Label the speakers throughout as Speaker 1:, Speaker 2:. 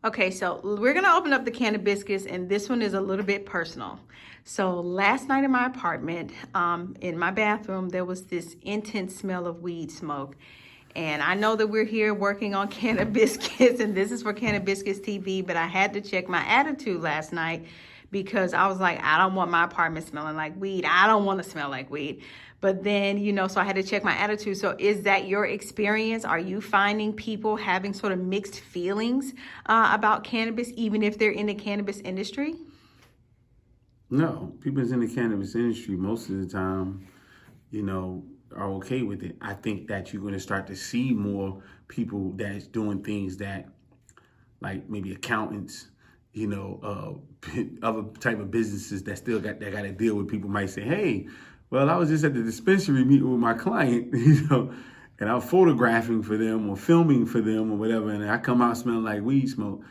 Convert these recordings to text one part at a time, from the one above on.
Speaker 1: Okay, so we're gonna open up the can of biscuits, and this one is a little bit personal. So last night in my apartment, in my bathroom, there was this intense smell of weed smoke. And I know that we're here working on Canna Biscuits, and this is for Canna Biscuits TV, but I had to check my attitude last night because I was like, I don't want my apartment smelling like weed. I don't want to smell like weed. But then, so I had to check my attitude. So is that your experience? Are you finding people having sort of mixed feelings about cannabis, even if they're in the cannabis industry?
Speaker 2: No, people that's in the cannabis industry most of the time, are okay with it. I think that you're going to start to see more people that's doing things that, like maybe accountants, other type of businesses that still got to deal with people might say, hey, well, I was just at the dispensary meeting with my client, and I'm photographing for them or filming for them or whatever, and I come out smelling like weed smoke.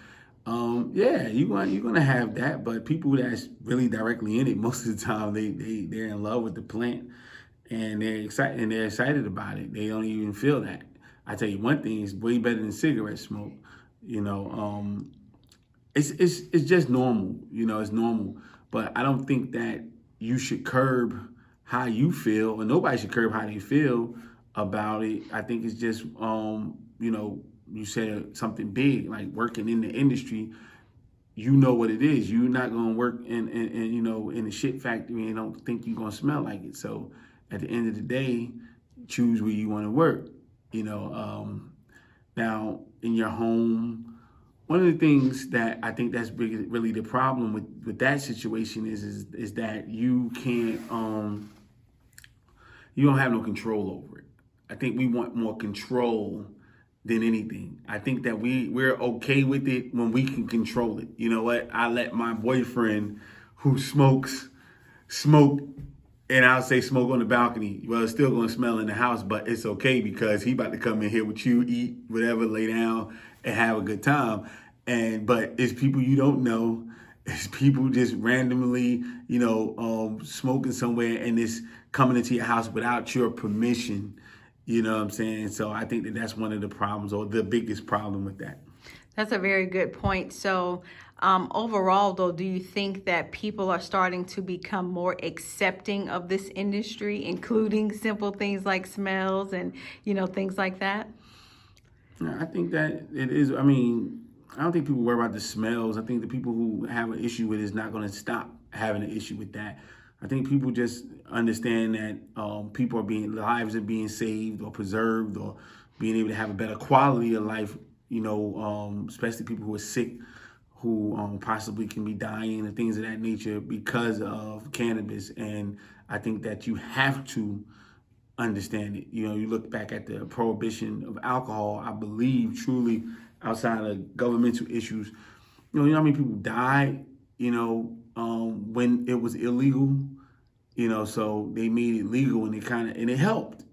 Speaker 2: Yeah, you're gonna have that, but people that's really directly in it, most of the time they're in love with the plant, and they're excited about it. They don't even feel that. I tell you one thing, it's way better than cigarette smoke. You know, it's just normal. It's normal. But I don't think that you should curb how you feel, or nobody should curb how they feel about it. I think it's just you said something big, like working in the industry. You know what it is. You're not gonna work in a shit factory and don't think you're gonna smell like it. So at the end of the day, choose where you want to work. Now in your home, one of the things that I think that's really the problem with that situation is that you can't you don't have no control over it. I think we want more control than anything. I think that we're okay with it when we can control it. You know what? I let my boyfriend who smokes smoke, and I'll say smoke on the balcony. Well, it's still gonna smell in the house, but it's okay because he about to come in here with you, eat whatever, lay down, and have a good time. But it's people you don't know. It's people just randomly, smoking somewhere, and it's coming into your house without your permission. You know what I'm saying? So I think that that's one of the problems, or the biggest problem with that.
Speaker 1: That's a very good point. So, overall, though, do you think that people are starting to become more accepting of this industry, including simple things like smells and, things like that?
Speaker 2: Yeah, I think that it is. I mean, I don't think people worry about the smells. I think the people who have an issue with it is not going to stop having an issue with that. I think people just understand that lives are being saved or preserved, or being able to have a better quality of life. Especially people who are sick, who possibly can be dying and things of that nature because of cannabis. And I think that you have to understand it. You look back at the prohibition of alcohol, I believe truly, outside of governmental issues, you know how many people died, when it was illegal, so they made it legal, and it helped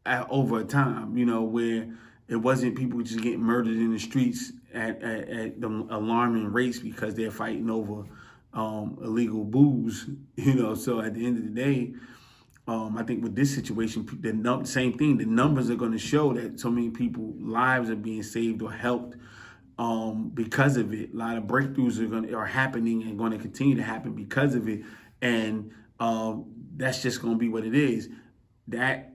Speaker 2: over time, where it wasn't people just getting murdered in the streets at the alarming rates because they're fighting over illegal booze, so at the end of the day, I think with this situation, same thing. The numbers are going to show that so many people lives are being saved or helped because of it. A lot of breakthroughs are happening and going to continue to happen because of it, and that's just going to be what it is. That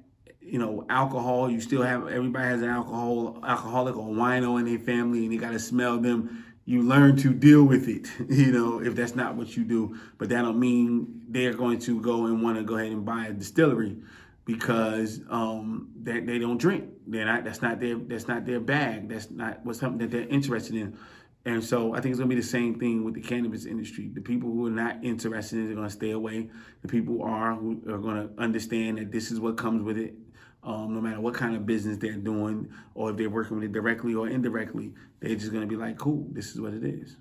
Speaker 2: alcohol, you still have everybody has an alcoholic or wino in their family, and they got to smell them. You learn to deal with it, if that's not what you do. But that don't mean they're going to go and want to go ahead and buy a distillery because they don't drink. That's not their bag. That's not something that they're interested in. And so I think it's gonna be the same thing with the cannabis industry. The people who are not interested in it are gonna stay away. The people who are gonna understand that this is what comes with it. No matter what kind of business they're doing, or if they're working with it directly or indirectly, they're just gonna be like, cool, this is what it is.